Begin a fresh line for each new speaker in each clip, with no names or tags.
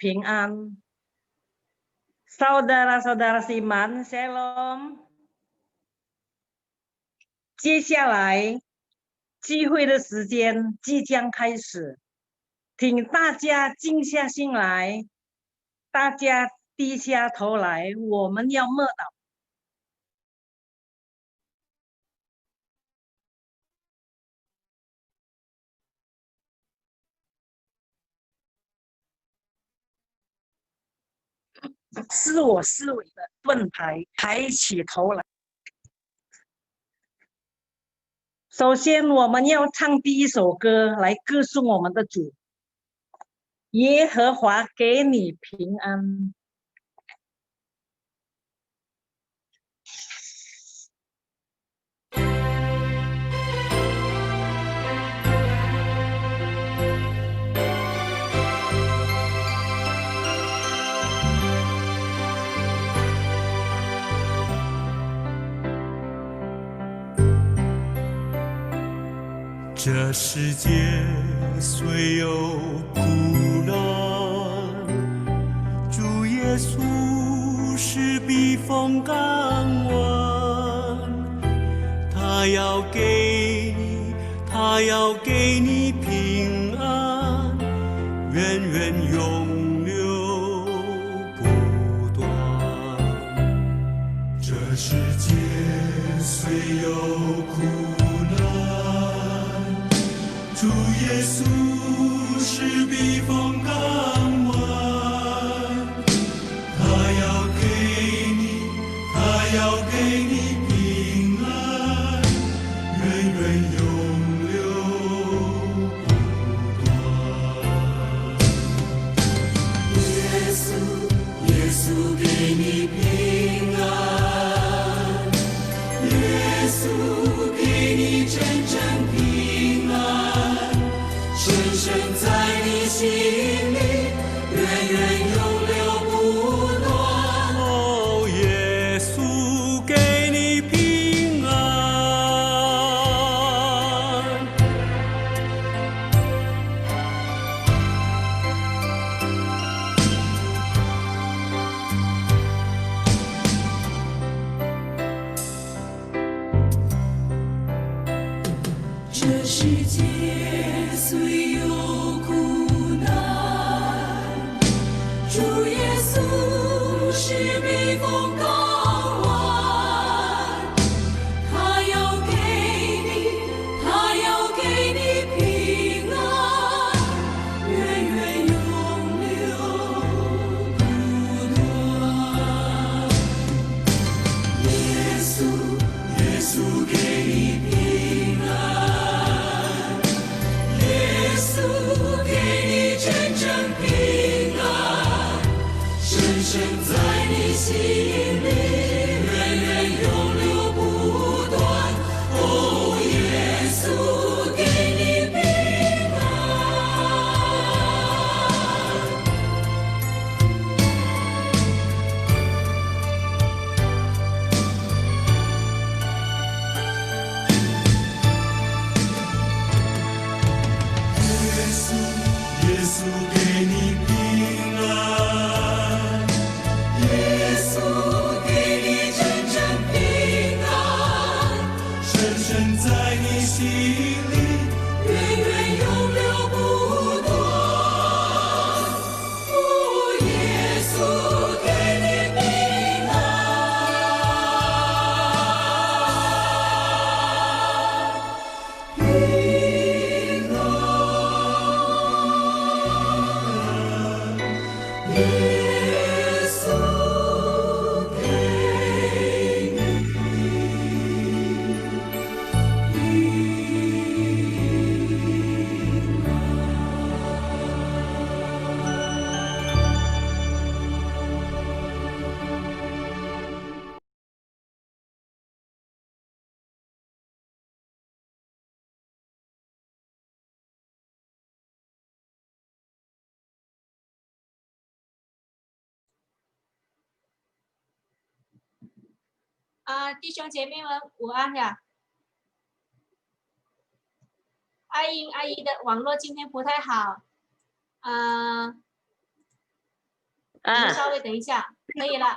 平安。Saudara-saudara Siman, Shalom。接下来聚会的时间即将开始，请大家静下心来，大家低下头来，我们要默祷。是我思维的盾牌，抬起头来。首先，我们要唱第一首歌来歌颂我们的主。耶和华给你平安。
这世界虽有苦难，主耶稣是避风港湾，他要给你平安，源源永流不断。这世界虽有苦难，主耶稣是避风港湾，他要给你平安，源源永流不断。耶稣给你平安，耶稣给你真正平安。深深在你心里，源源永流不断。哦，耶稣给你平安。这世界虽有苦难，主耶稣是避风港湾，他要给你平安，源源永流不断。耶稣给你平安，耶稣给你真正平安，深深在你心里，源源永流不断。哦，耶稣给你平安。耶稣给你平安，耶稣给你真正平安，深深在你心里，源源永流不断。哦，耶稣给你平安，平安。耶稣给你平
弟兄姐妹们午安呀！阿姨的网络今天不太好，你们稍微等一下，可以了。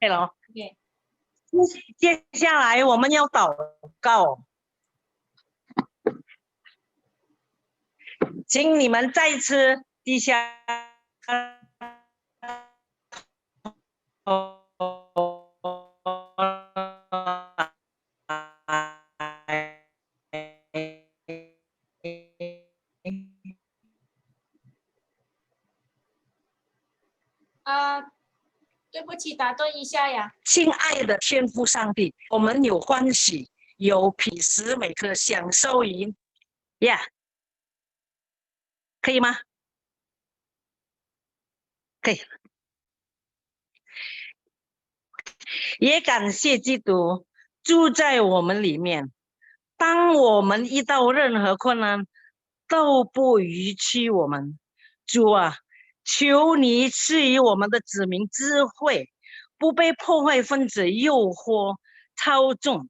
可以了。
OK。
接下来我们要祷告，请你们再次低下头
对不起，打断一下呀。
亲爱的天父上帝，我们有欢喜，有彼时每刻享受于可以吗？可以。也感谢基督住在我们里面，当我们遇到任何困难，都不遗弃我们。主啊，求你赐予我们的子民智慧，不被破坏分子诱惑操纵，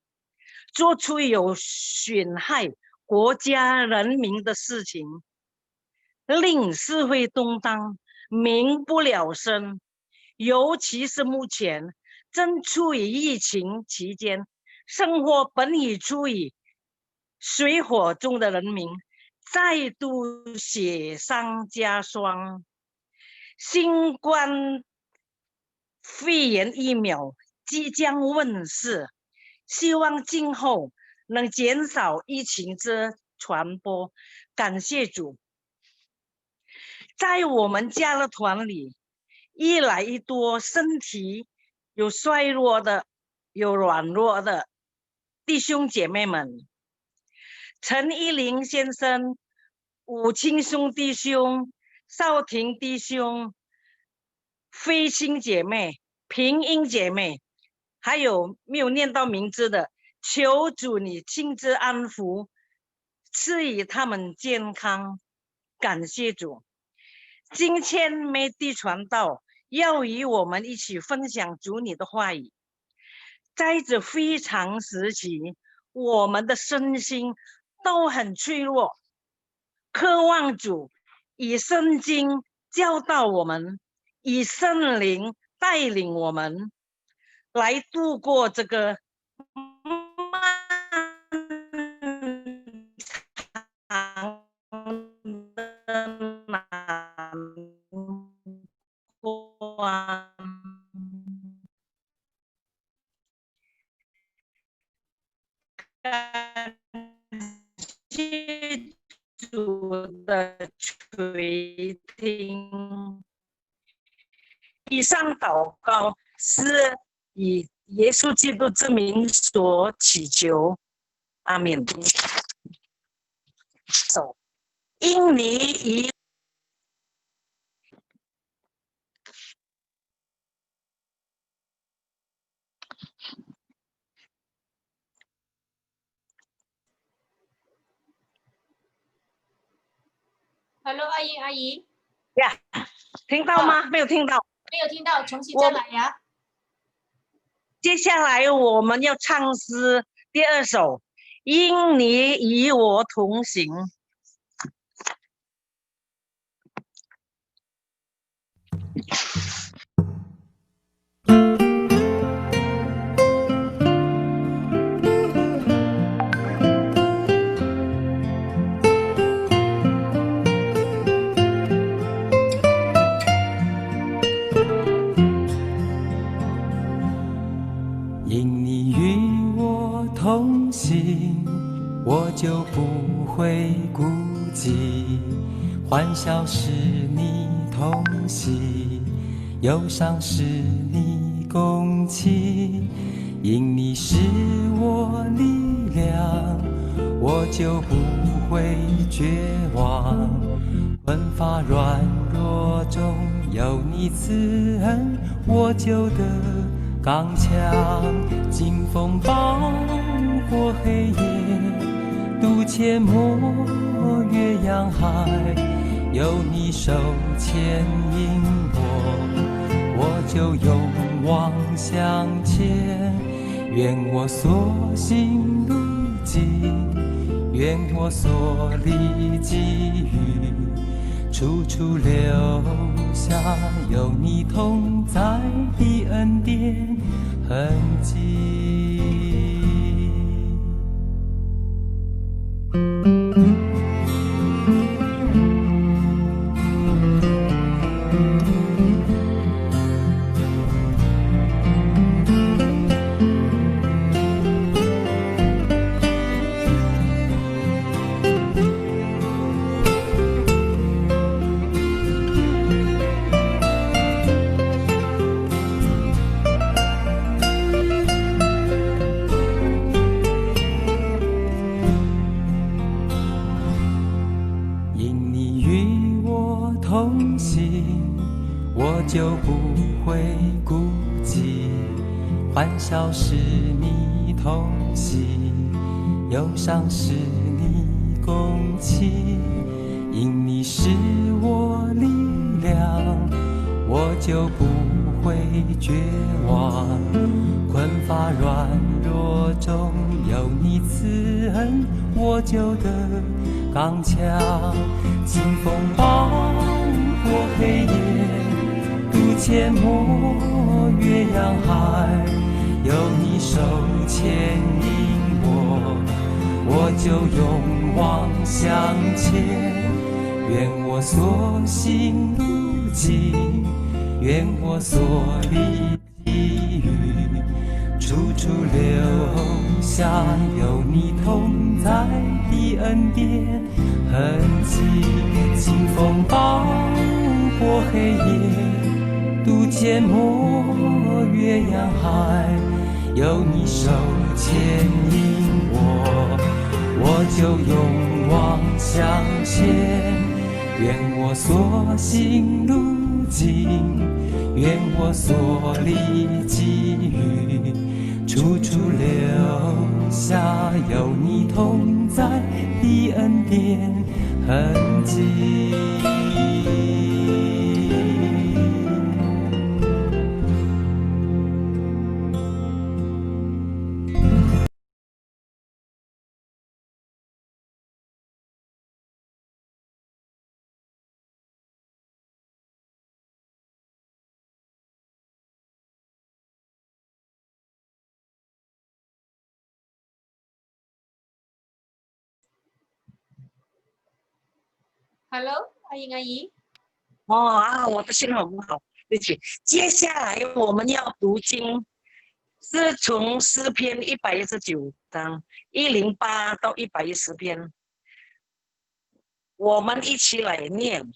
做出有损害国家人民的事情，令社会动荡，民不聊生。尤其是目前正处于疫情期间，生活本已处于水火中的人民，再度雪上加霜。新冠肺炎疫苗即将问世，希望今后能减少疫情之传播。感谢主，在我们家的团里，一来一多身体有衰弱的，有软弱的弟兄姐妹们，陈一林先生、武清兄弟兄、少婷弟兄、飞星姐妹、平英姐妹，还有没有念到名字的，求主你亲自安抚，赐予他们健康。感谢主。今天美地传道要与我们一起分享主你的话语。在这非常时期，我们的身心都很脆弱，渴望主以圣经教导我们，以圣灵带领我们来度过这个漫长的难关。感谢主的垂听。以上祷告是以耶稣基督之名所祈求，阿们。因你以
Hello， 阿姨
呀，听到吗？没有听到。
没有听到，重新再来呀。
接下来我们要唱诗第2首，因你与我同行。
因你与我同行，我就不会孤寂。欢笑是你同喜，忧伤是你共情。因你是我力量，我就不会绝望。困乏软弱中有你慈恩，我就得刚强。经风暴过黑夜，渡阡陌越洋海，有你手牵引我就勇往向前。愿我所行路径，愿我所立给予，
处处留下有你同在的恩典痕迹。就不会孤寂，欢笑是你同行，忧伤是你共情，因你是我力量，我就不会绝望。困乏软弱中有你慈恩，我就得刚强。清风帮过黑夜，阡陌越洋海，有你手牵引我就勇往向前。愿我所行路径，愿我所历际遇，处处留下有你同在的恩典痕迹。清风抱过黑夜，渡阡陌越洋海，有你手牵引我就勇往向前。愿我所行路径，愿我所历际遇，处处留下有你同在的恩典痕迹。
Hello， 阿英阿姨。
我的信号不好，对不起。接下来我们要读经，是从诗篇119章108到110篇，我们一起来念。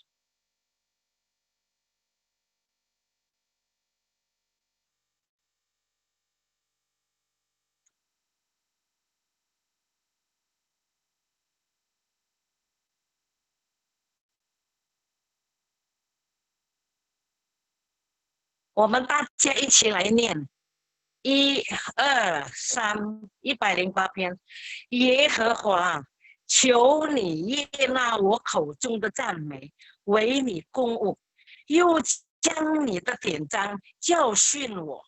我们大家一起来念，1、2、3， 108篇。耶和华，求你悦纳我口中的赞美，为你供物，又将你的典章教训我。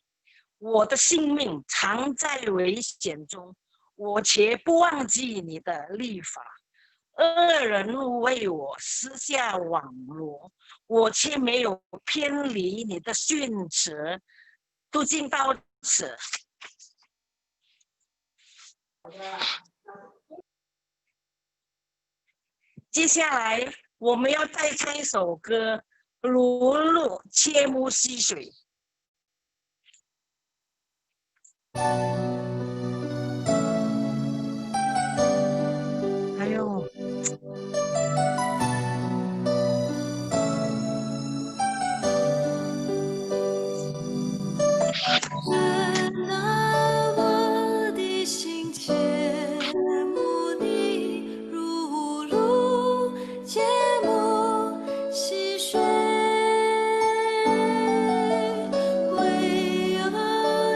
我的性命常在危险中，我且不忘记你的律法。恶人为我施下网罗，我却没有偏离你的训词。读经到此。接下来我们要再唱一首歌，如露切木溪水。还有
人啊，我的心切慕你，如露切慕溪水。唯有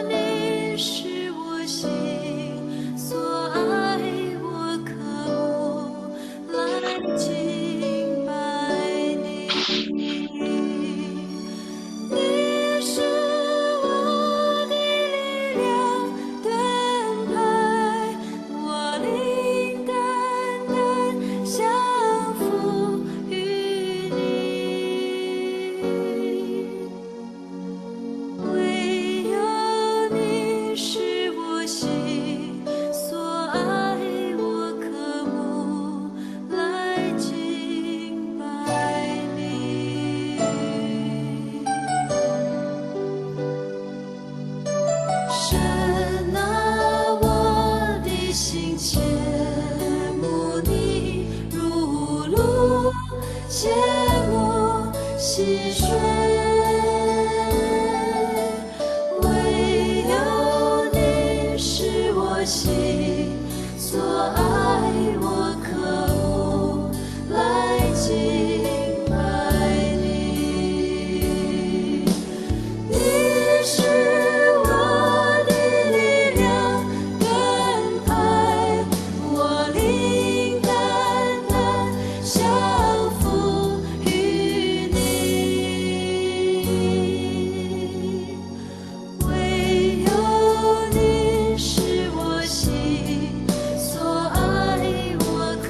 你是我心所爱，我渴慕来敬拜你。你是我神啊，我的心切慕你，如露切慕溪水。唯有你是我心所爱，我渴慕来敬拜你。你是我的力量，盾牌，我灵单单降服于你。唯有你是我心所爱，我渴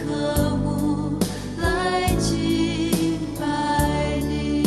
慕来敬拜你。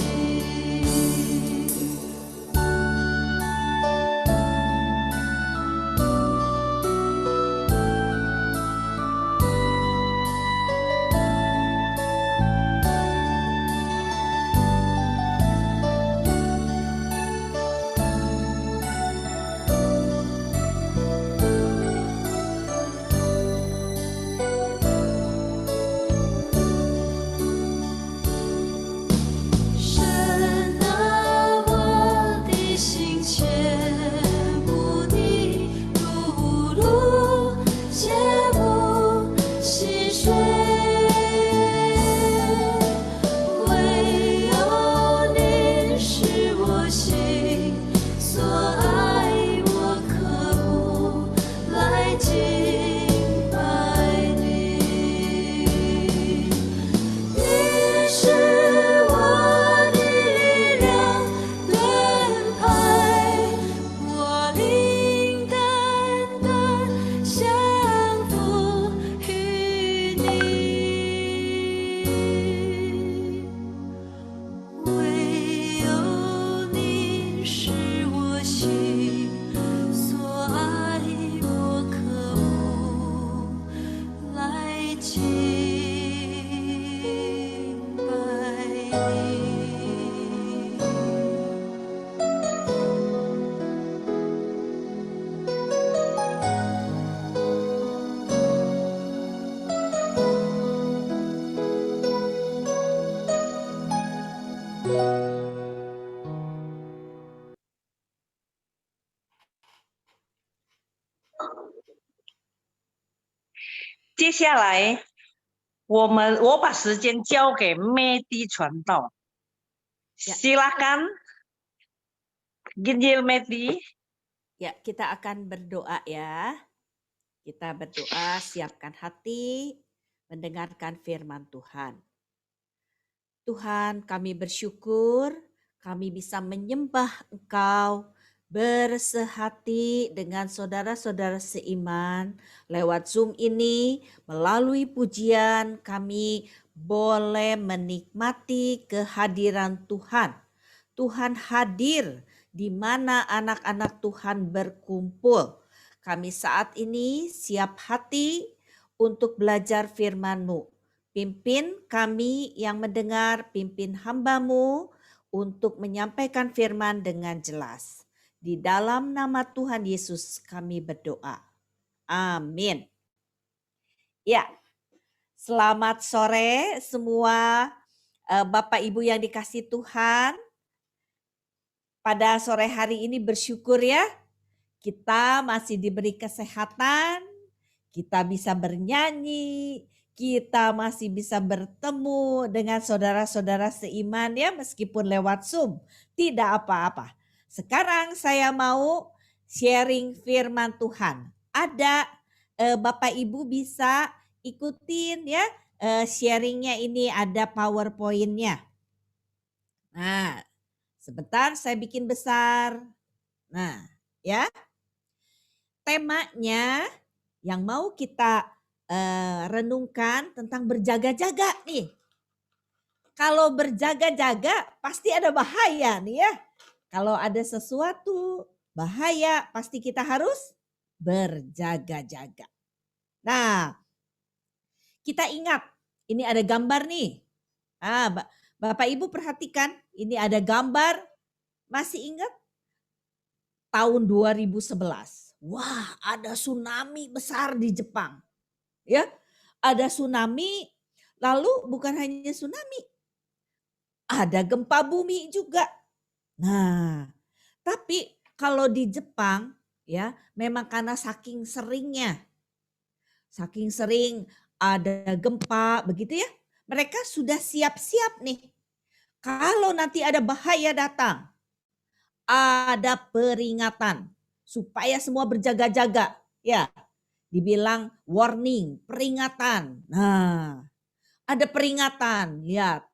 神啊，我的心切慕你，如露切慕溪水。唯有你是我心所爱，我渴慕来敬拜你。你是我的力量，盾牌，我灵单单降服于你。唯有你是我心所爱，我渴慕来敬拜你。
接下来我把时间交给Medi传道，silakan Ginjil Medi.
Ya, kita akan berdoa ya. Kita berdoa, siapkan hati, mendengarkan firman Tuhan. Tuhan, kami bersyukur kami bisa menyembah Engkau bersehati dengan saudara-saudara seiman lewat Zoom ini. Melalui pujian kami boleh menikmati kehadiran Tuhan. Tuhan hadir di mana anak-anak Tuhan berkumpul. Kami saat ini siap hati untuk belajar firman-Mu. Pimpin kami yang mendengar, pimpin hamba-Mu untuk menyampaikan firman dengan jelas. Di dalam nama Tuhan Yesus kami berdoa. Amin. Ya, selamat sore semua Bapak Ibu yang dikasihi Tuhan. Pada sore hari ini bersyukur ya, kita masih diberi kesehatan, kita bisa bernyanyi, kita masih bisa bertemu dengan saudara-saudara seiman ya, meskipun lewat Zoom. Tidak apa-apa. Sekarang saya mau sharing firman Tuhan. Ada Bapak Ibu bisa ikutin ya, sharingnya ini ada PowerPoint-nya. Nah, sebentar saya bikin besar. Nah, ya. Temanya yang mau kita renungkan tentang berjaga-jaga nih. Kalau berjaga-jaga pasti ada bahaya nih ya. Kalau ada sesuatu bahaya pasti kita harus berjaga-jaga. Nah, kita ingat ini ada gambar nih. Bapak Ibu perhatikan, ini ada gambar. Masih ingat? tahun 2011. Wah, ada tsunami besar di Jepang. Ya, ada tsunami, lalu bukan hanya tsunami, ada gempa bumi juga. Nah, tapi kalau di Jepang ya, memang karena saking seringnya, saking sering ada gempa begitu ya, mereka sudah siap-siap nih. Kalau nanti ada bahaya datang, ada peringatan supaya semua berjaga-jaga. Ya, dibilang warning, peringatan. Nah, ada peringatan, lihat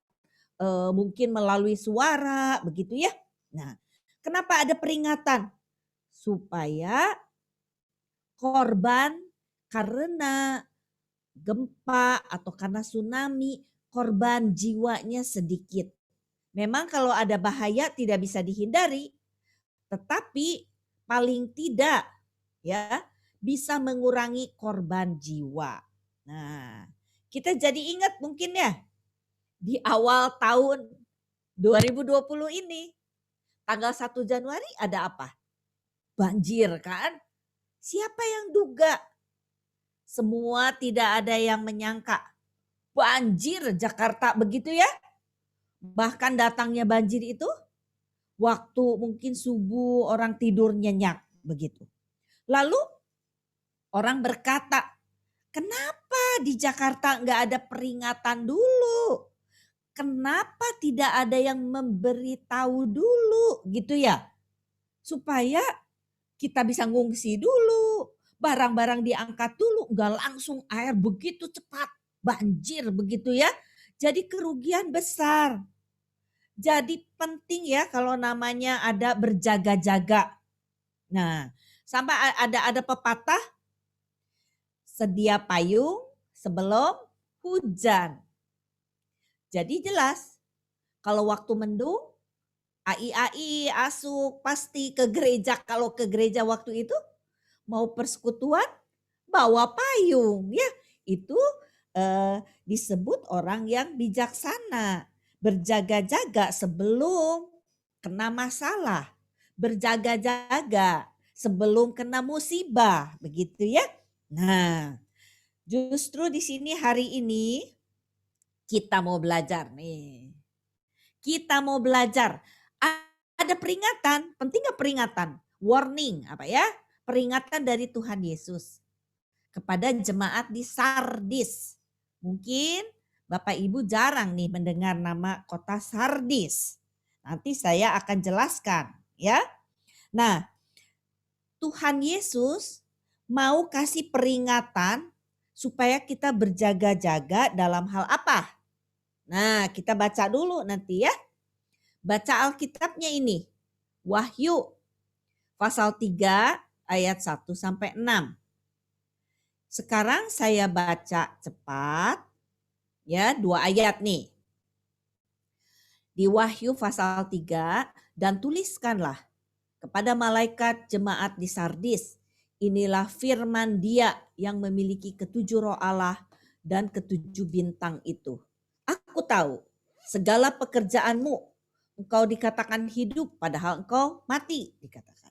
mungkin melalui suara begitu ya. Nah, kenapa ada peringatan? Supaya korban karena gempa atau karena tsunami, korban jiwanya sedikit. Memang kalau ada bahaya tidak bisa dihindari, tetapi paling tidak ya bisa mengurangi korban jiwa. Nah, kita jadi ingat mungkin ya di awal tahun 2020 ini tanggal 1 Januari ada apa? Banjir kan? Siapa yang duga? Semua tidak ada yang menyangka. Banjir Jakarta begitu ya. Bahkan datangnya banjir itu waktu mungkin subuh orang tidur nyenyak begitu. Lalu orang berkata, kenapa di Jakarta nggak ada peringatan dulu? Kenapa tidak ada yang memberitahu dulu gitu ya? Supaya kita bisa ngungsi dulu, barang-barang diangkat dulu, nggak langsung air begitu cepat, banjir begitu ya. Jadi kerugian besar. Jadi penting ya kalau namanya ada berjaga-jaga. Nah, sampai ada pepatah sedia payung sebelum hujan. Jadi jelas kalau waktu mendung ai asuk pasti ke gereja. Kalau ke gereja waktu itu mau persekutuan bawa payung ya. Itu disebut orang yang bijaksana. Berjaga-jaga sebelum kena masalah. Berjaga-jaga sebelum kena musibah. Begitu ya. Nah, justru di sini hari ini kita mau belajar nih. Kita mau belajar. Ada peringatan, penting gak peringatan? Warning, apa ya? Peringatan dari Tuhan Yesus kepada jemaat di Sardis. Mungkin Bapak Ibu jarang nih mendengar nama kota Sardis. Nanti saya akan jelaskan ya. Nah, Tuhan Yesus mau kasih peringatan supaya kita berjaga-jaga dalam hal apa? Nah, kita baca dulu nanti ya. Baca Alkitabnya ini. Wahyu pasal 3 ayat 1 sampai 6. Sekarang saya baca cepat. Ya, 2 ayat nih. Di Wahyu pasal 3, dan tuliskanlah kepada malaikat jemaat di Sardis. Inilah firman Dia yang memiliki ketujuh roh Allah dan ketujuh bintang itu. Aku tahu segala pekerjaanmu. Engkau dikatakan hidup padahal engkau mati, dikatakan.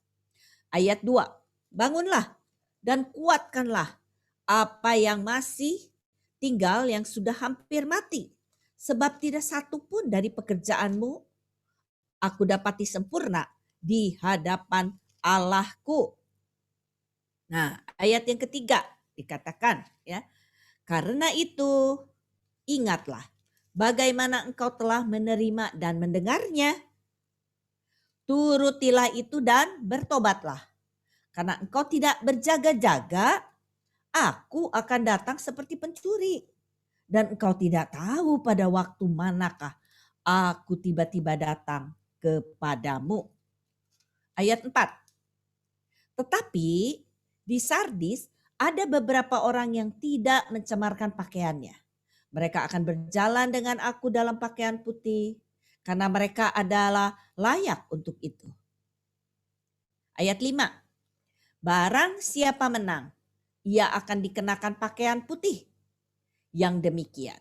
Ayat 2. Bangunlah dan kuatkanlah apa yang masih tinggal yang sudah hampir mati. Sebab tidak satu pun dari pekerjaanmu aku dapati sempurna di hadapan Allahku. Nah, ayat yang ketiga dikatakan ya. Karena itu ingatlah bagaimana engkau telah menerima dan mendengarnya. Turutilah itu dan bertobatlah. Karena engkau tidak berjaga-jaga, aku akan datang seperti pencuri. Dan engkau tidak tahu pada waktu manakah aku tiba-tiba datang kepadamu. Ayat 4. Tetapi di Sardis ada beberapa orang yang tidak mencemarkan pakaiannya. Mereka akan berjalan dengan aku dalam pakaian putih karena mereka adalah layak untuk itu. Ayat 5. Barang siapa menang, ia akan dikenakan pakaian putih. Yang demikian,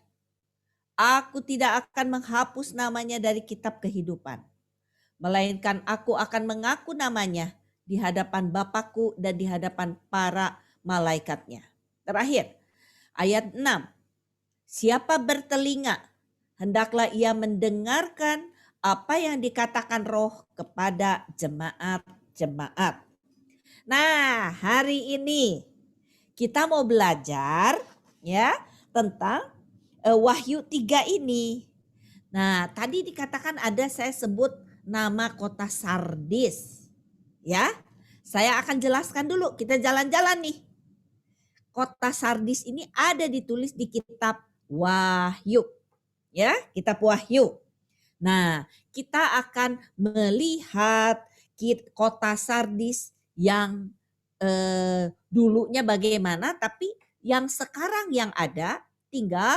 aku tidak akan menghapus namanya dari kitab kehidupan, melainkan aku akan mengaku namanya di hadapan Bapakku dan di hadapan para malaikatnya. Terakhir, ayat 6. Siapa bertelinga, hendaklah ia mendengarkan apa yang dikatakan Roh kepada jemaat-jemaat. Nah, hari ini kita mau belajar ya tentang Wahyu 3 ini. Nah, tadi dikatakan ada saya sebut nama kota Sardis. Ya. Saya akan jelaskan dulu, kita jalan-jalan nih. Kota Sardis ini ada ditulis di kitab Wahyu. Ya, kitab Wahyu. Nah, kita akan melihat kota Sardis yang dulunya bagaimana, tapi yang sekarang yang ada tinggal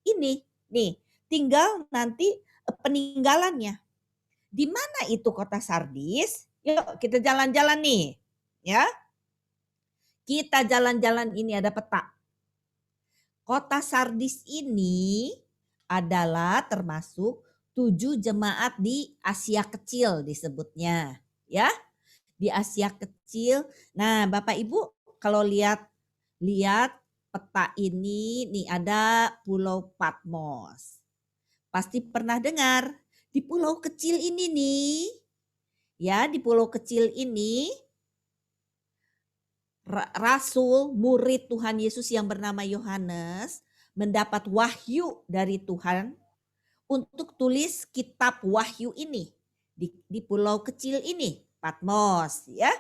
ini nih, tinggal nanti peninggalannya. Di mana itu kota Sardis? Yuk kita jalan-jalan nih, ya. Kita jalan-jalan, ini ada peta. Kota Sardis ini adalah termasuk 7 jemaat di Asia Kecil disebutnya, ya. Di Asia Kecil. Nah, Bapak Ibu kalau lihat peta ini nih ada Pulau Patmos. Pasti pernah dengar di pulau kecil ini nih. Ya, di pulau kecil ini Rasul, murid Tuhan Yesus yang bernama Yohanes mendapat wahyu dari Tuhan untuk tulis kitab Wahyu ini di pulau kecil ini, Patmos, ya.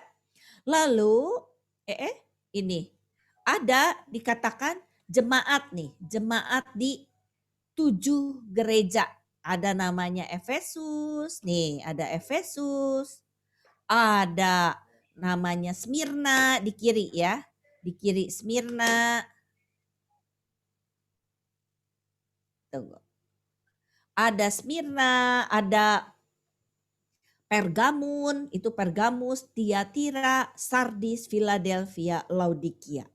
Lalu ini ada dikatakan jemaat nih, jemaat di 7 gereja. Ada namanya Efesus, nih ada Efesus, ada namanya Smyrna di kiri ya, di kiri Smyrna. Tunggu. Ada Smyrna, ada Pergamun, itu Pergamus, Tiatira, Sardis, Philadelphia, Laodikia.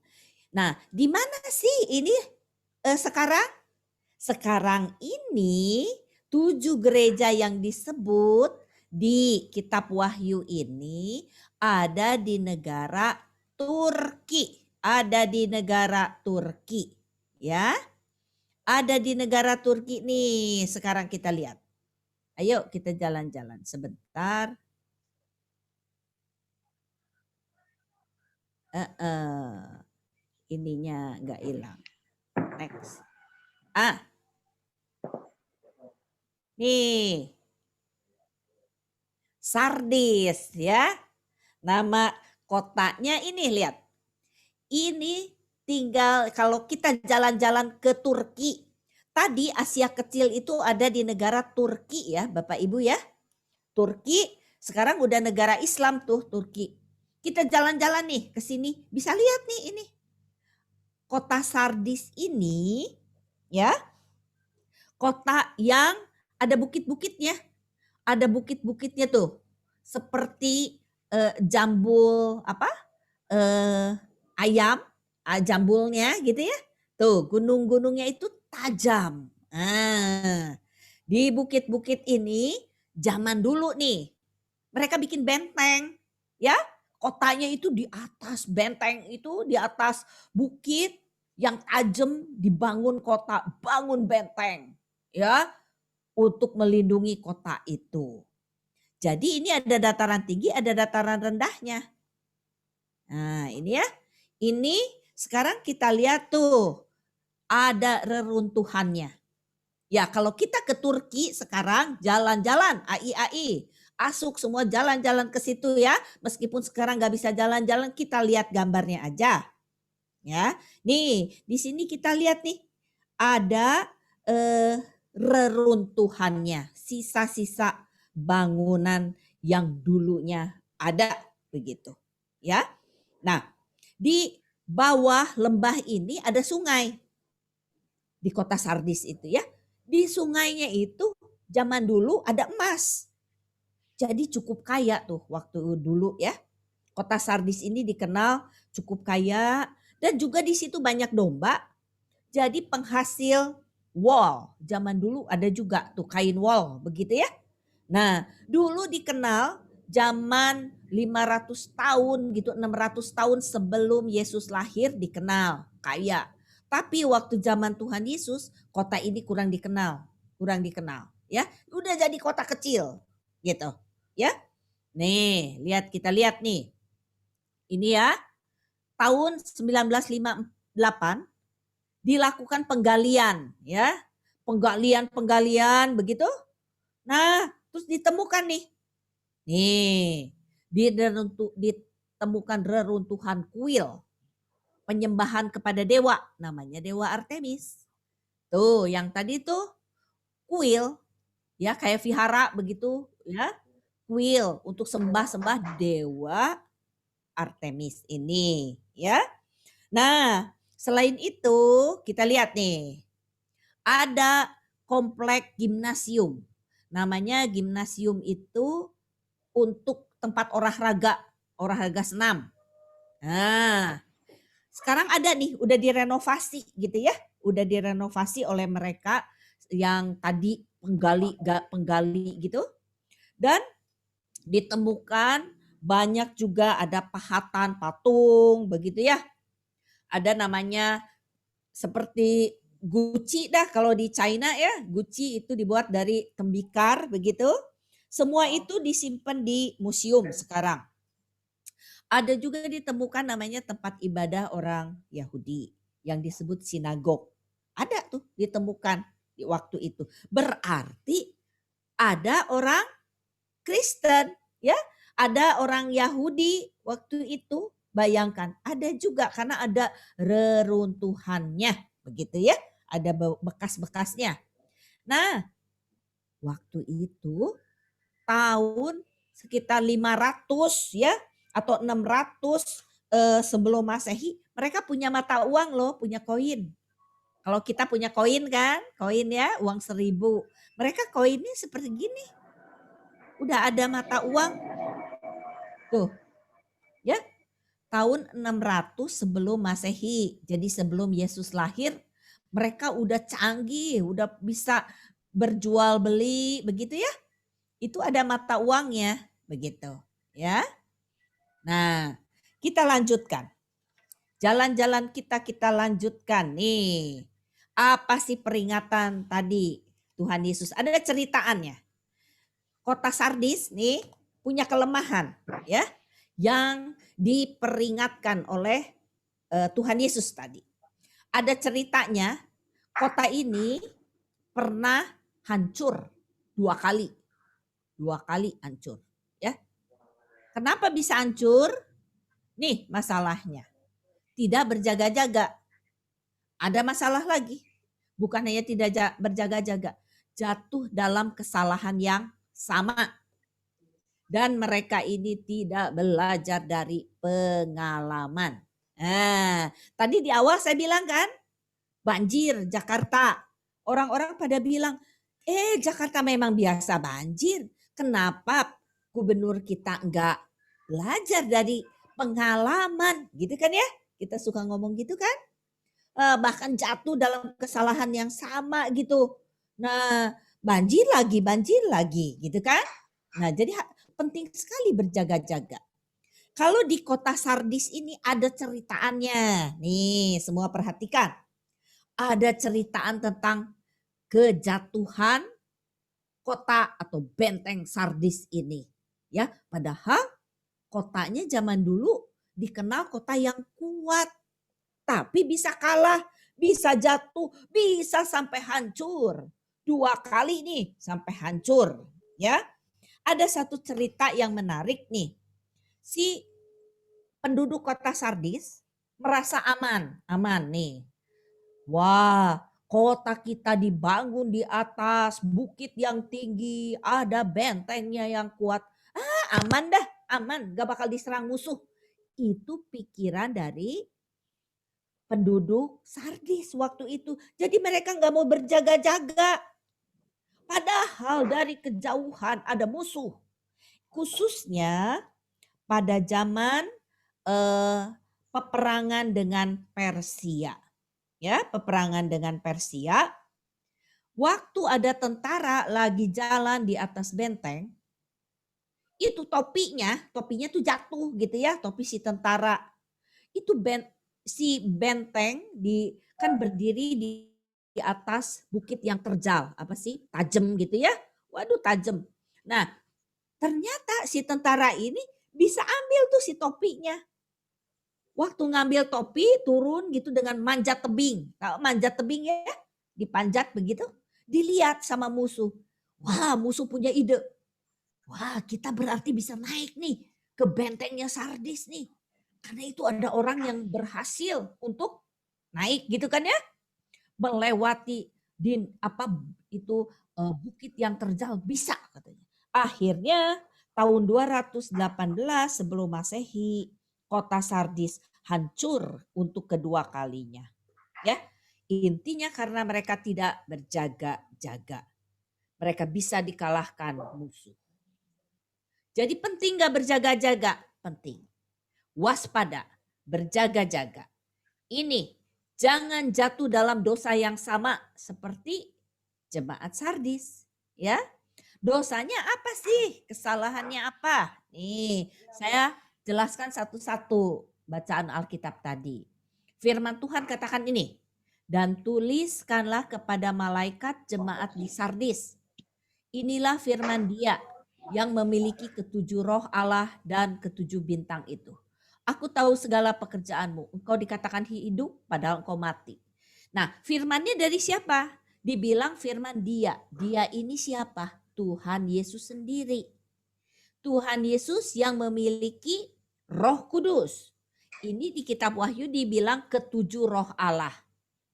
Nah, di mana sih ini sekarang? Sekarang ini 7 gereja yang disebut di kitab Wahyu ini ada di negara Turki. Ada di negara Turki. Ya. Ada di negara Turki nih. Sekarang kita lihat. Ayo kita jalan-jalan sebentar. Ininya nggak hilang. Next. Nih. Sardis ya. Nama kotanya ini lihat. Ini tinggal kalau kita jalan-jalan ke Turki. Tadi Asia Kecil itu ada di negara Turki ya Bapak Ibu ya. Turki sekarang udah negara Islam tuh Turki. Kita jalan-jalan nih ke sini. Bisa lihat nih ini. Kota Sardis ini ya. Kota yang ada bukit-bukitnya. Ada bukit-bukitnya tuh. Seperti jambul ayam, jambulnya gitu ya. Tuh gunung-gunungnya itu tajam. Di bukit-bukit ini zaman dulu nih. Mereka bikin benteng ya. Kotanya itu di atas benteng itu, di atas bukit yang tajam dibangun kota, bangun benteng ya. Untuk melindungi kota itu. Jadi ini ada dataran tinggi, ada dataran rendahnya. Nah ini ya. Ini sekarang kita lihat tuh. Ada reruntuhannya. Ya kalau kita ke Turki sekarang jalan-jalan. AI. Asuk semua jalan-jalan ke situ ya. Meskipun sekarang gak bisa jalan-jalan, kita lihat gambarnya aja. Ya, nih di sini kita lihat nih. Ada reruntuhannya, sisa-sisa bangunan yang dulunya ada begitu ya. Nah, di bawah lembah ini ada sungai di kota Sardis itu ya. Di sungainya itu zaman dulu ada emas. Jadi cukup kaya tuh waktu dulu ya. Kota Sardis ini dikenal cukup kaya dan juga di situ banyak domba. Jadi penghasil wol. Zaman dulu ada juga tuh kain wol begitu ya. Nah dulu dikenal zaman 500 tahun gitu, 600 tahun sebelum Yesus lahir dikenal kaya. Tapi waktu zaman Tuhan Yesus, kota ini kurang dikenal ya. Udah jadi kota kecil gitu ya. Nih, kita lihat nih. Ini ya, tahun 1958 dilakukan penggalian ya. Penggalian begitu. Nah, terus ditemukan nih. Ditemukan reruntuhan kuil penyembahan kepada dewa, namanya Dewa Artemis. Tuh, yang tadi tuh kuil ya, kayak vihara begitu ya. Kuil untuk sembah-sembah Dewa Artemis ini ya. Nah, selain itu kita lihat nih. Ada komplek gimnasium. Namanya gimnasium itu untuk tempat olahraga senam. Nah, sekarang ada nih, udah direnovasi gitu ya. Udah direnovasi oleh mereka yang tadi penggali gitu. Dan ditemukan banyak juga ada pahatan patung begitu ya. Ada namanya seperti Gucci dah kalau di China ya. Gucci itu dibuat dari tembikar begitu. Semua itu disimpan di museum sekarang. Ada juga ditemukan namanya tempat ibadah orang Yahudi yang disebut sinagog. Ada tuh ditemukan di waktu itu. Berarti ada orang Kristen ya, ada orang Yahudi waktu itu. Bayangkan, ada juga karena ada reruntuhannya begitu ya. Ada bekas-bekasnya. Nah, waktu itu tahun sekitar 500 ya atau 600 sebelum Masehi, mereka punya mata uang loh, punya koin. Kalau kita punya koin kan, koin ya, uang 1000. Mereka koinnya seperti gini. Udah ada mata uang. Tuh. Ya. Tahun 600 sebelum Masehi. Jadi sebelum Yesus lahir, mereka udah canggih, udah bisa berjual beli begitu ya. Itu ada mata uangnya begitu ya. Nah, kita lanjutkan. Jalan-jalan kita lanjutkan nih. Apa sih peringatan tadi Tuhan Yesus? Ada ceritaannya. Kota Sardis nih punya kelemahan ya, yang diperingatkan oleh Tuhan Yesus tadi. Ada ceritanya, kota ini pernah hancur 2 kali. 2 kali hancur ya. Kenapa bisa hancur? Nih masalahnya. Tidak berjaga-jaga. Ada masalah lagi. Bukan hanya tidak berjaga-jaga, jatuh dalam kesalahan yang sama. Dan mereka ini tidak belajar dari pengalaman. Nah, tadi di awal saya bilang kan, banjir Jakarta. Orang-orang pada bilang, Jakarta memang biasa banjir. Kenapa gubernur kita enggak belajar dari pengalaman? Gitu kan ya? Kita suka ngomong gitu kan? Bahkan jatuh dalam kesalahan yang sama gitu. Nah, banjir lagi gitu kan? Nah, jadi penting sekali berjaga-jaga. Kalau di kota Sardis ini ada ceritaannya. Nih, semua perhatikan. Ada ceritaan tentang kejatuhan kota atau benteng Sardis ini. Ya, padahal kotanya zaman dulu dikenal kota yang kuat. Tapi bisa kalah, bisa jatuh, bisa sampai hancur. 2 kali nih sampai hancur, ya. Ada satu cerita yang menarik nih. Si penduduk kota Sardis merasa aman nih. Wah, kota kita dibangun di atas bukit yang tinggi, ada bentengnya yang kuat. Aman dah, aman, gak bakal diserang musuh. Itu pikiran dari penduduk Sardis waktu itu. Jadi mereka gak mau berjaga-jaga. Padahal dari kejauhan ada musuh. Khususnya pada zaman peperangan dengan Persia. Ya, peperangan dengan Persia. Waktu ada tentara lagi jalan di atas benteng, Itu topinya tuh jatuh gitu ya, topi si tentara. Itu si benteng kan berdiri di atas bukit yang terjal, apa sih? Tajam gitu ya. Waduh, tajam. Nah, ternyata si tentara ini bisa ambil tuh si topinya. Waktu ngambil topi turun gitu dengan manjat tebing. Tahu manjat tebing ya? Dipanjat begitu. Dilihat sama musuh. Wah, musuh punya ide. Wah, kita berarti bisa naik nih ke bentengnya Sardis nih. Karena itu ada orang yang berhasil untuk naik gitu kan ya. Melewati bukit yang terjal bisa katanya. Akhirnya tahun 218 sebelum Masehi, kota Sardis hancur untuk kedua kalinya. Ya, intinya karena mereka tidak berjaga-jaga. Mereka bisa dikalahkan musuh. Jadi penting gak berjaga-jaga? Penting. Waspada, berjaga-jaga. Ini jangan jatuh dalam dosa yang sama seperti jemaat Sardis, ya. Dosanya apa sih? Kesalahannya apa? Nih, saya jelaskan satu-satu bacaan Alkitab tadi. Firman Tuhan katakan ini, dan tuliskanlah kepada malaikat jemaat di Sardis. Inilah firman Dia yang memiliki ketujuh roh Allah dan ketujuh bintang itu. Aku tahu segala pekerjaanmu. Engkau dikatakan hidup padahal engkau mati. Nah, firmannya dari siapa? Dibilang firman Dia. Dia ini siapa? Tuhan Yesus sendiri. Tuhan Yesus yang memiliki Roh Kudus. Ini di kitab Wahyu dibilang ketujuh roh Allah.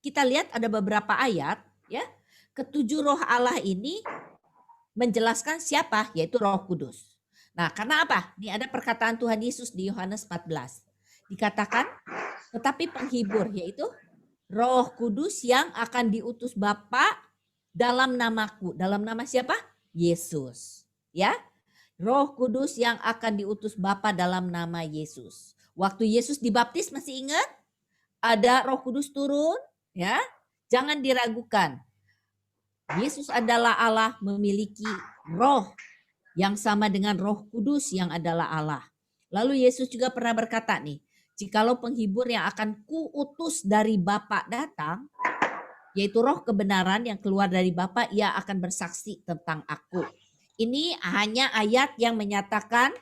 Kita lihat ada beberapa ayat ya. Ketujuh roh Allah ini menjelaskan siapa? Yaitu Roh Kudus. Nah, karena apa? Ini ada perkataan Tuhan Yesus di Yohanes 14. Dikatakan, tetapi penghibur yaitu Roh Kudus yang akan diutus Bapa dalam namaku. Dalam nama siapa? Yesus. Ya. Roh Kudus yang akan diutus Bapa dalam nama Yesus. Waktu Yesus dibaptis masih ingat? Ada Roh Kudus turun, ya. Jangan diragukan. Yesus adalah Allah, memiliki roh yang sama dengan Roh Kudus yang adalah Allah. Lalu Yesus juga pernah berkata nih, jikalau penghibur yang akan kuutus dari Bapa datang, yaitu roh kebenaran yang keluar dari Bapa, ia akan bersaksi tentang aku. Ini hanya ayat yang menyatakan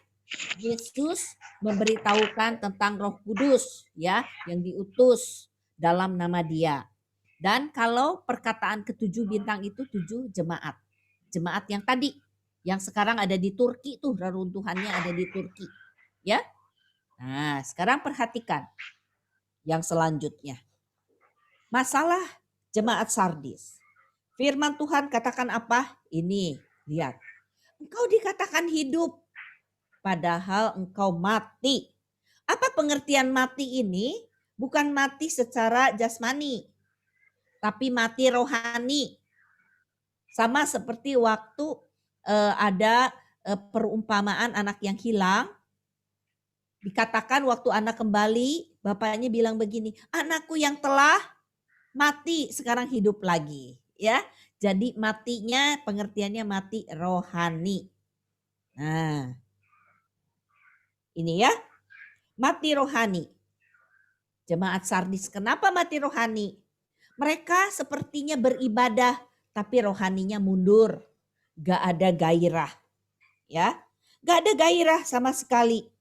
Yesus memberitahukan tentang Roh Kudus ya, yang diutus dalam nama Dia. Dan kalau perkataan ketujuh bintang itu 7 jemaat. Jemaat yang tadi, yang sekarang ada di Turki tuh, reruntuhannya ada di Turki. Ya. Nah, sekarang perhatikan yang selanjutnya. Masalah jemaat Sardis. Firman Tuhan katakan apa? Ini, lihat. Engkau dikatakan hidup, padahal engkau mati. Apa pengertian mati ini? Bukan mati secara jasmani, tapi mati rohani. Sama seperti waktu ada perumpamaan anak yang hilang. Dikatakan waktu anak kembali, bapaknya bilang begini, anakku yang telah mati sekarang hidup lagi. Ya, jadi matinya pengertiannya mati rohani. Nah, ini ya, mati rohani. Jemaat Sardis, kenapa mati rohani? Mereka sepertinya beribadah, tapi rohaninya mundur. Gak ada gairah. Ya, gak ada gairah sama sekali.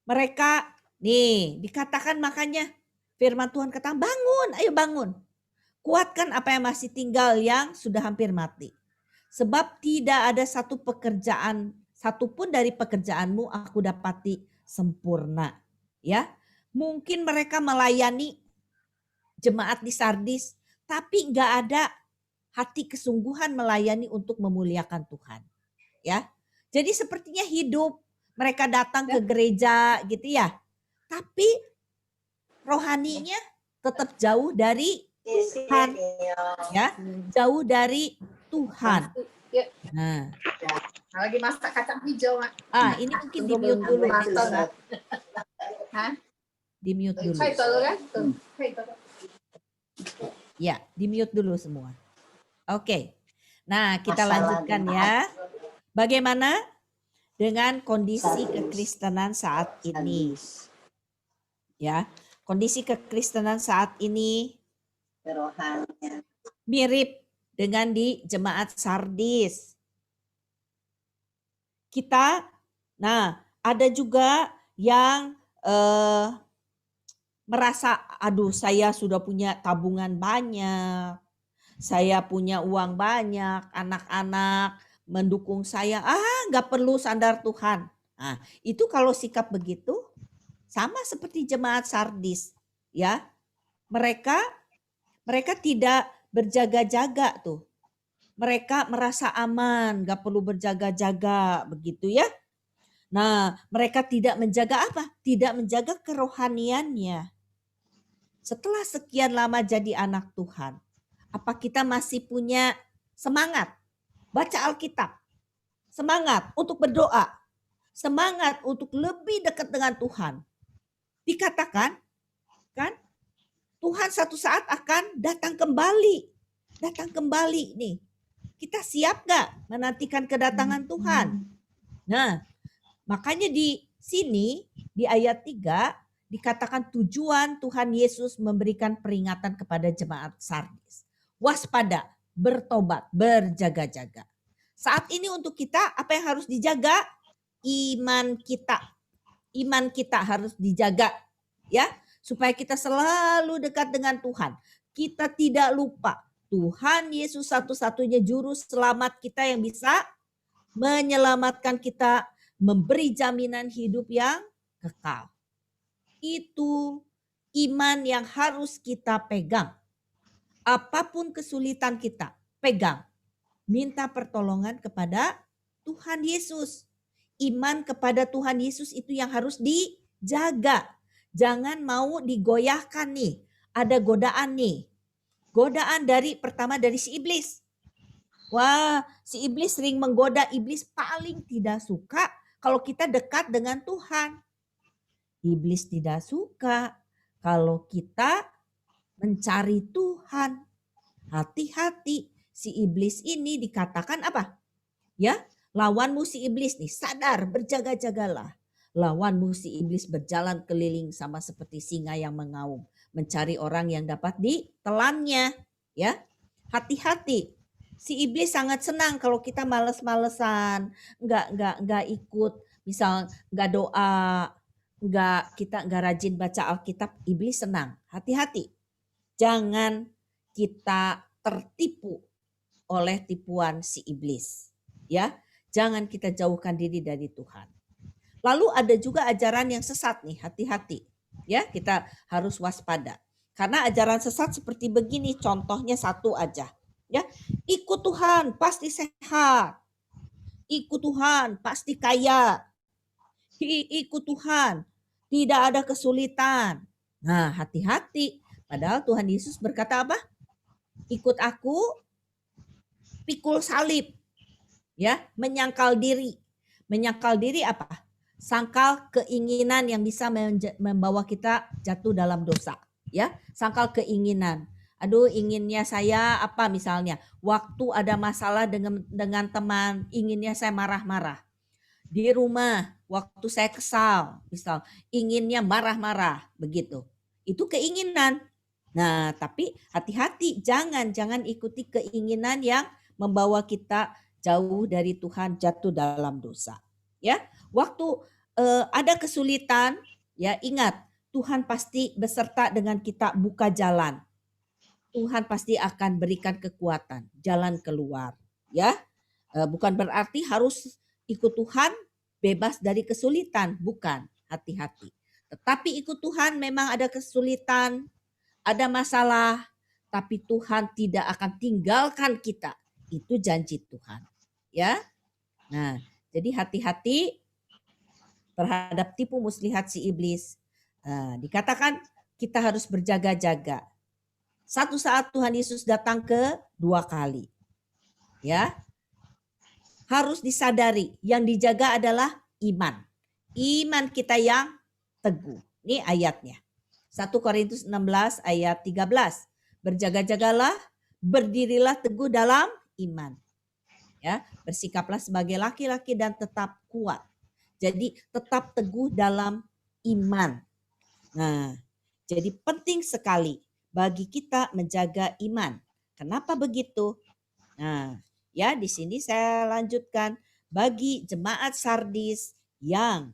Mereka, nih dikatakan makanya firman Tuhan kata bangun, ayo bangun. Kuatkan apa yang masih tinggal yang sudah hampir mati. Sebab tidak ada satu pekerjaan, satupun dari pekerjaanmu aku dapati sempurna. Ya, mungkin mereka melayani jemaat di Sardis, tapi nggak ada hati kesungguhan melayani untuk memuliakan Tuhan. Ya, jadi sepertinya hidup, mereka datang ke gereja gitu ya, tapi rohaninya tetap jauh dari Tuhan, ya, jauh dari Tuhan. Nah,
Lagi masak kacang hijau, Mak.
ini mungkin di mute dulu.
Hah?
Di mute dulu. Ya, di mute dulu semua. Oke. Nah, kita lanjutkan ya. Bagaimana dengan kondisi kekristenan saat ini? Ya, kondisi kekristenan saat ini mirip dengan di jemaat Sardis. Ada juga yang merasa, aduh saya sudah punya tabungan banyak, saya punya uang banyak, anak-anak mendukung saya, nggak perlu sandar Tuhan. Nah, itu kalau sikap begitu sama seperti jemaat Sardis, ya. Mereka tidak berjaga-jaga tuh. Mereka merasa aman, nggak perlu berjaga-jaga begitu ya. Nah, mereka tidak menjaga apa? Tidak menjaga kerohaniannya. Setelah sekian lama jadi anak Tuhan, apa kita masih punya semangat baca Alkitab? Semangat untuk berdoa? Semangat untuk lebih dekat dengan Tuhan? Dikatakan, kan? Tuhan satu saat akan datang kembali. Datang kembali nih. Kita siap gak menantikan kedatangan Tuhan? Nah, makanya di sini di ayat 3 dikatakan tujuan Tuhan Yesus memberikan peringatan kepada jemaat Sardis. Waspada, bertobat, berjaga-jaga. Saat ini untuk kita apa yang harus dijaga? Iman kita. Iman kita harus dijaga, ya, supaya kita selalu dekat dengan Tuhan. Kita tidak lupa Tuhan Yesus satu-satunya juru selamat kita yang bisa menyelamatkan kita, memberi jaminan hidup yang kekal. Itu iman yang harus kita pegang. Apapun kesulitan kita, pegang. Minta pertolongan kepada Tuhan Yesus. Iman kepada Tuhan Yesus itu yang harus dijaga. Jangan mau digoyahkan nih. Ada godaan nih. Godaan pertama dari si iblis. Wah, si iblis sering menggoda. Iblis paling tidak suka kalau kita dekat dengan Tuhan. Iblis tidak suka kalau kita mencari Tuhan. Hati-hati, si iblis ini dikatakan apa? Ya, lawanmu si iblis nih, sadar, berjaga-jagalah. Lawanmu si iblis berjalan keliling sama seperti singa yang mengaum, mencari orang yang dapat ditelannya. Ya, hati-hati. Si iblis sangat senang kalau kita males-malesan, nggak ikut, misal nggak doa, kita nggak rajin baca Alkitab, iblis senang. Hati-hati, jangan kita tertipu oleh tipuan si iblis, ya. Jangan kita jauhkan diri dari Tuhan. Lalu ada juga ajaran yang sesat nih, hati-hati, ya. Kita harus waspada. Karena ajaran sesat seperti begini, contohnya satu aja, ya. Ikut Tuhan pasti sehat. Ikut Tuhan pasti kaya. Ikut Tuhan tidak ada kesulitan. Nah, hati-hati. Padahal Tuhan Yesus berkata apa? Ikut aku, pikul salib. Ya, menyangkal diri. Menyangkal diri apa? Sangkal keinginan yang bisa membawa kita jatuh dalam dosa. Ya, sangkal keinginan. Aduh, inginnya saya apa misalnya? Waktu ada masalah dengan teman, inginnya saya marah-marah. Di rumah, waktu saya kesal, misal inginnya marah-marah, begitu. Itu keinginan. Nah, tapi hati-hati, jangan ikuti keinginan yang membawa kita jauh dari Tuhan, jatuh dalam dosa. Ya, waktu ada kesulitan, ya ingat Tuhan pasti beserta dengan kita, buka jalan. Tuhan pasti akan berikan kekuatan, jalan keluar. Ya, bukan berarti harus ikut Tuhan bebas dari kesulitan, bukan. Hati-hati. Tetapi ikut Tuhan memang ada kesulitan, ada masalah, tapi Tuhan tidak akan tinggalkan kita. Itu janji Tuhan. Ya. Nah, jadi hati-hati terhadap tipu muslihat si iblis. Dikatakan kita harus berjaga-jaga. Satu saat Tuhan Yesus datang kedua kali. Ya. Harus disadari yang dijaga adalah iman. Iman kita yang teguh. Ini ayatnya. 1 Korintus 16 ayat 13. Berjaga-jagalah, berdirilah teguh dalam iman. Ya, bersikaplah sebagai laki-laki dan tetap kuat. Jadi tetap teguh dalam iman. Nah, jadi penting sekali bagi kita menjaga iman. Kenapa begitu? Nah, ya di sini saya lanjutkan bagi jemaat Sardis yang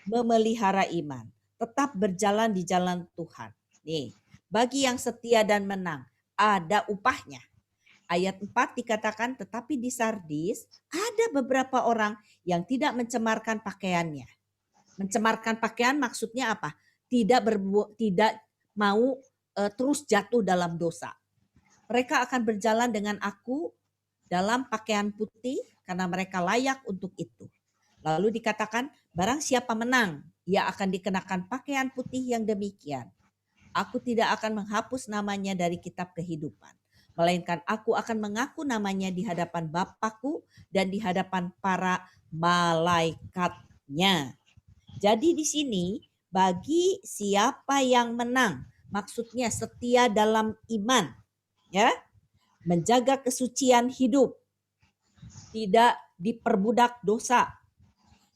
memelihara iman, tetap berjalan di jalan Tuhan. Nih, bagi yang setia dan menang, ada upahnya. Ayat 4 dikatakan, tetapi di Sardis ada beberapa orang yang tidak mencemarkan pakaiannya. Mencemarkan pakaian maksudnya apa? Tidak mau terus jatuh dalam dosa. Mereka akan berjalan dengan aku dalam pakaian putih karena mereka layak untuk itu. Lalu dikatakan, barang siapa menang, ia akan dikenakan pakaian putih yang demikian. Aku tidak akan menghapus namanya dari kitab kehidupan, melainkan aku akan mengaku namanya di hadapan Bapakku dan di hadapan para malaikatnya. Jadi di sini bagi siapa yang menang, maksudnya setia dalam iman, ya, menjaga kesucian hidup, tidak diperbudak dosa.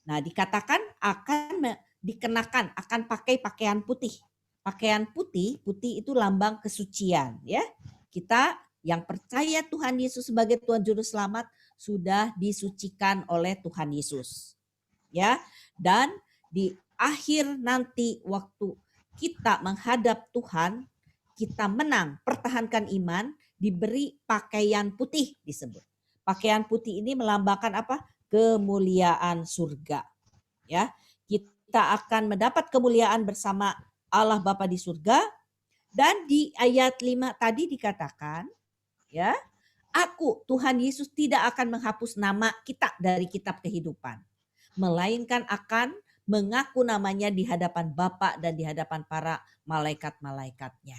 Nah, dikatakan akan dikenakan, akan pakai pakaian putih. Pakaian putih itu lambang kesucian, ya. Kita yang percaya Tuhan Yesus sebagai Tuhan Juru Selamat sudah disucikan oleh Tuhan Yesus. Ya. Dan di akhir nanti waktu kita menghadap Tuhan, kita menang, pertahankan iman, diberi pakaian putih disebut. Pakaian putih ini melambangkan apa? Kemuliaan surga. Ya, kita akan mendapat kemuliaan bersama Allah Bapa di surga. Dan di ayat 5 tadi dikatakan, ya, aku Tuhan Yesus tidak akan menghapus nama kita dari kitab kehidupan, melainkan akan mengaku namanya di hadapan Bapa dan di hadapan para malaikat-malaikatnya.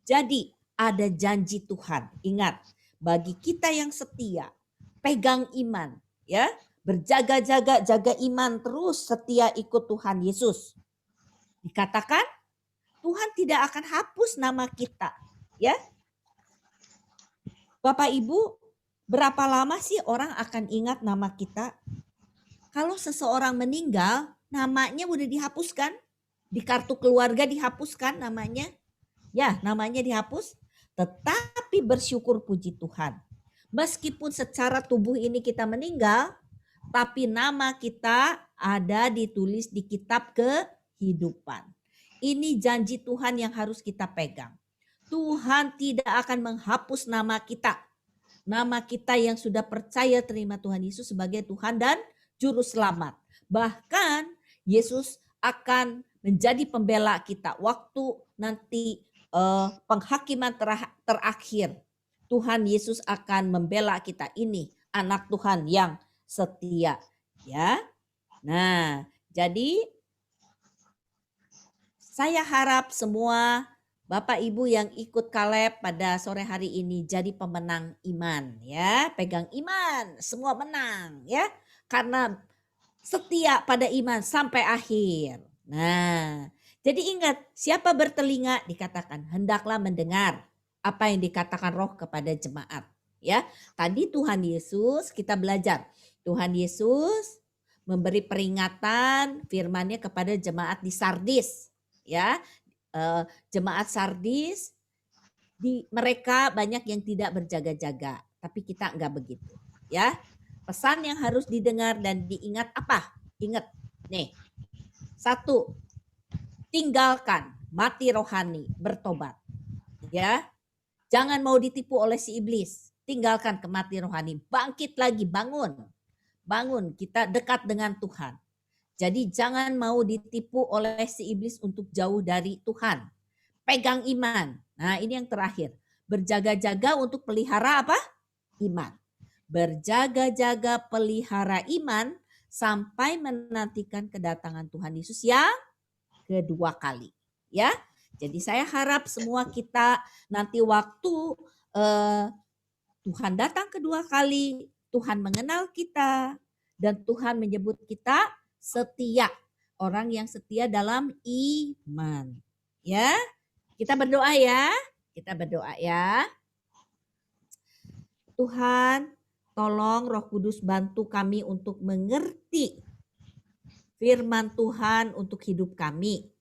Jadi ada janji Tuhan. Ingat, bagi kita yang setia, pegang iman, ya, berjaga-jaga, jaga iman terus, setia ikut Tuhan Yesus. Dikatakan Tuhan tidak akan hapus nama kita, ya. Bapak Ibu, berapa lama sih orang akan ingat nama kita? Kalau seseorang meninggal, namanya udah dihapuskan, di kartu keluarga dihapuskan namanya. Ya, namanya dihapus, tetapi bersyukur puji Tuhan. Meskipun secara tubuh ini kita meninggal, tapi nama kita ada ditulis di kitab kehidupan. Ini janji Tuhan yang harus kita pegang. Tuhan tidak akan menghapus nama kita. Nama kita yang sudah percaya terima Tuhan Yesus sebagai Tuhan dan Juru Selamat. Bahkan Yesus akan menjadi pembela kita waktu nanti penghakiman terakhir. Tuhan Yesus akan membela kita. Ini anak Tuhan yang setia, ya. Nah, jadi saya harap semua Bapak Ibu yang ikut Kaleb pada sore hari ini jadi pemenang iman, ya. Pegang iman, semua menang, ya. Karena setia pada iman sampai akhir. Nah, jadi ingat, siapa bertelinga dikatakan hendaklah mendengar apa yang dikatakan Roh kepada jemaat, ya. Tadi Tuhan Yesus kita belajar. Tuhan Yesus memberi peringatan firman-Nya kepada jemaat di Sardis, ya. Jemaat Sardis mereka banyak yang tidak berjaga-jaga, tapi kita enggak begitu, ya. Pesan yang harus didengar dan diingat apa? Ingat, nih. 1, tinggalkan mati rohani, bertobat. Ya. Jangan mau ditipu oleh si iblis. Tinggalkan kematian rohani, bangkit lagi, bangun. Bangun, kita dekat dengan Tuhan. Jadi jangan mau ditipu oleh si iblis untuk jauh dari Tuhan. Pegang iman. Nah, ini yang terakhir. Berjaga-jaga untuk pelihara apa? Iman. Berjaga-jaga pelihara iman sampai menantikan kedatangan Tuhan Yesus yang kedua kali, ya. Jadi saya harap semua kita nanti waktu Tuhan datang kedua kali, Tuhan mengenal kita dan Tuhan menyebut kita setia, orang yang setia dalam iman, ya. Kita berdoa ya. Kita berdoa ya. Tuhan, Tolong Roh Kudus bantu kami untuk mengerti firman Tuhan untuk hidup kami.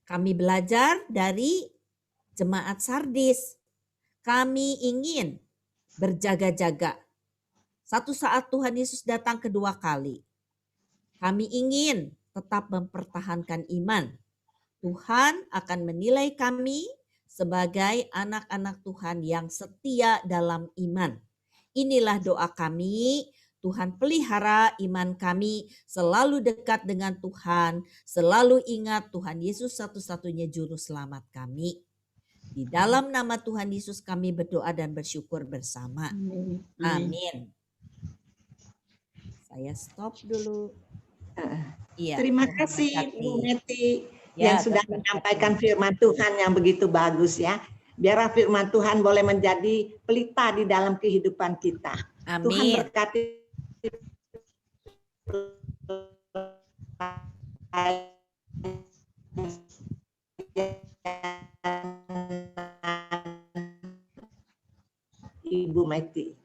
Kami belajar dari jemaat Sardis. Kami ingin berjaga-jaga. Satu saat Tuhan Yesus datang kedua kali. Kami ingin tetap mempertahankan iman. Tuhan akan menilai kami sebagai anak-anak Tuhan yang setia dalam iman. Inilah doa kami. Tuhan pelihara iman kami, selalu dekat dengan Tuhan, selalu ingat Tuhan Yesus satu-satunya juru selamat kami. Di dalam nama Tuhan Yesus kami berdoa dan bersyukur bersama. Amin. Saya stop dulu. Iya,
Terima
Tuhan
kasih
berkati.
Bu Neti
Ya,
yang sudah
Tuhan
menyampaikan
berkati.
firman Tuhan yang begitu bagus ya. Biar firman Tuhan boleh menjadi pelita di dalam kehidupan kita. Tuhan
Amin.
berkati Ibu Meti。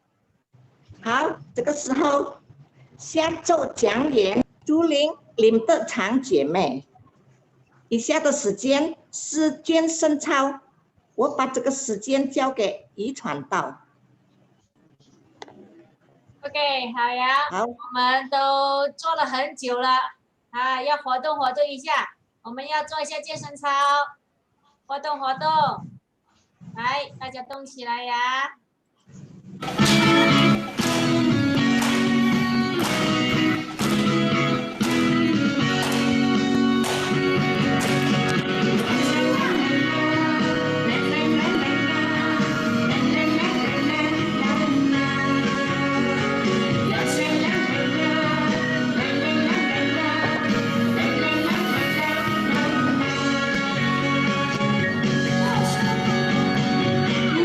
好，这个时候先做讲员，朱玲、林德长姐妹。以下的时间是捐生操，我把这个时间交给遗传道。
OK， 好呀，
好，
我们都做了很久了啊，要活动活动一下，我们要做一下健身操，活动活动，来，大家动起来呀！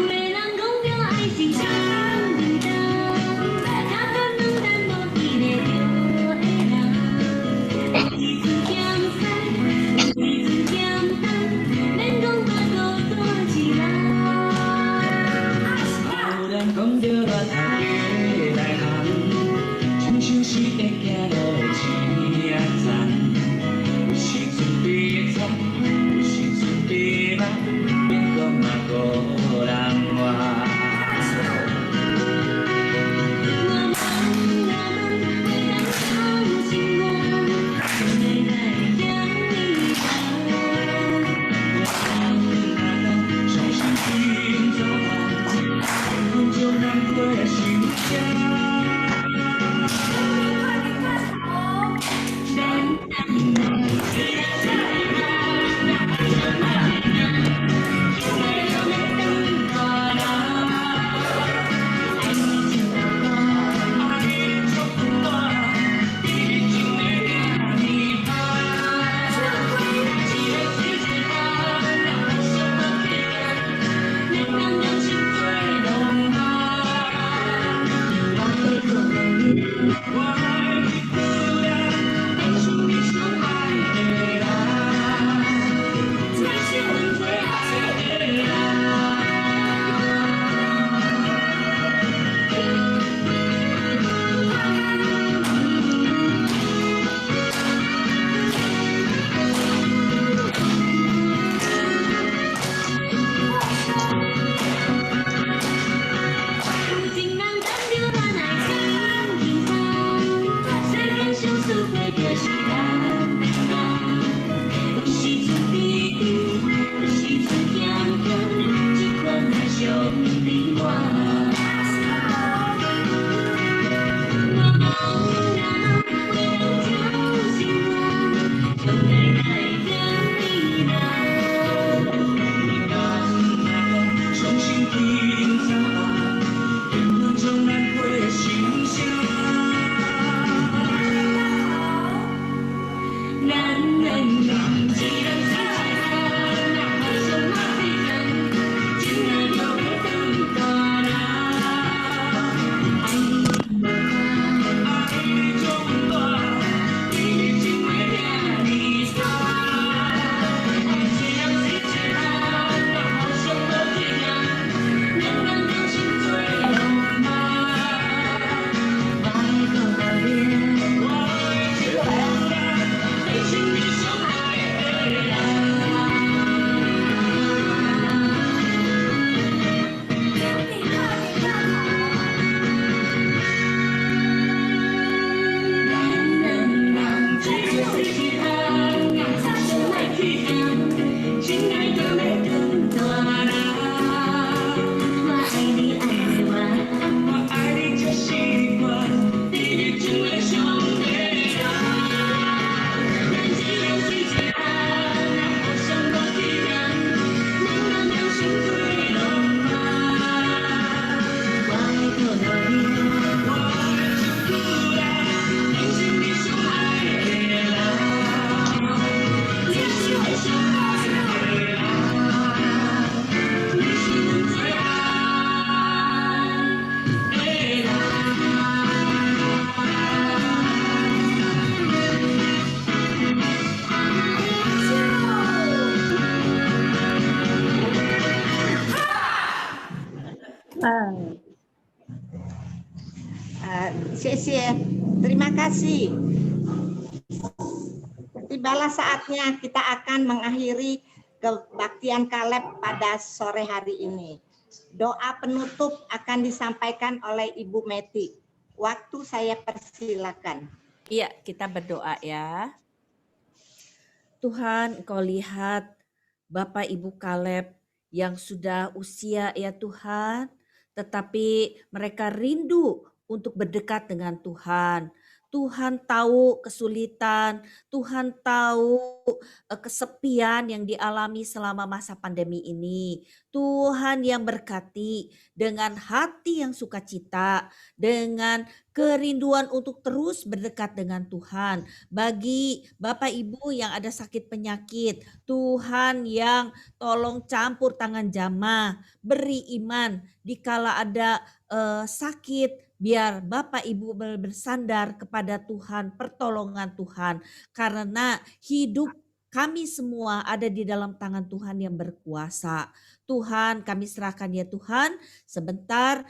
每当公表爱情相遇的，他可能淡薄一点就会让，一次相散，一次相伴，能共把手躲起来。
有人讲着恋爱的内涵，亲像是会行路的一夜站，有时阵悲惨，有时阵悲慢，免讲嘛无人话。
我忙啊忙，为了好心光，没来将你找。
相信今早晚，分分钟难过心伤。
不仅让单调的爱情平凡，虽然相思会的是淡淡，有时阵悲伤，有时阵强强，这款的兄弟我。 我忙啊忙，为了找心光，就没来将你拿。
相信今早晚，分分钟难过心伤。
我忙啊忙，为了找心光，就没来将你拿。
相信今早晚，分分钟难过心伤。
我忙啊忙，为了找心光，就没来将你拿。
相信今早晚，分分钟难过心伤。
我忙啊忙，为了找心光，就没来将你拿。 我忙啊忙，为了找心光，就没来将你拿。
相信今早晚，分分钟难过心伤。
谢谢. Terima kasih. Tibalah saatnya kita akan mengakhiri kebaktian Kaleb pada sore hari ini. Doa penutup akan disampaikan oleh Ibu Meti. Waktu saya persilakan.
Iya, kita berdoa ya. Tuhan, Engkau lihat Bapak Ibu Kaleb yang sudah usia ya Tuhan, tetapi mereka rindu untuk berdekat dengan Tuhan. Tuhan tahu kesulitan, Tuhan tahu kesepian yang dialami selama masa pandemi ini. Tuhan yang berkati dengan hati yang sukacita, dengan kerinduan untuk terus berdekat dengan Tuhan. Bagi Bapak Ibu yang ada sakit penyakit, Tuhan yang tolong campur tangan jamah, beri iman dikala ada sakit, biar Bapak Ibu bersandar kepada Tuhan, pertolongan Tuhan. Karena hidup kami semua ada di dalam tangan Tuhan yang berkuasa. Tuhan, kami serahkan ya Tuhan. Sebentar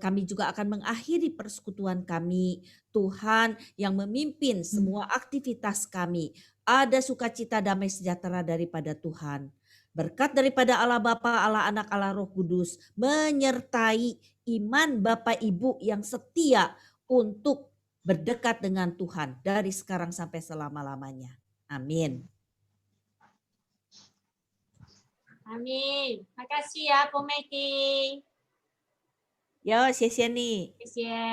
kami juga akan mengakhiri persekutuan kami. Tuhan yang memimpin semua aktivitas kami. Ada sukacita damai sejahtera daripada Tuhan. Berkat daripada Allah Bapa, Allah Anak, Allah Roh Kudus menyertai iman Bapak Ibu yang setia untuk berdekat dengan Tuhan dari sekarang sampai selama-lamanya. Amin.
Amin. Makasih ya Bu Meti.
Yo, 谢谢你。
谢谢。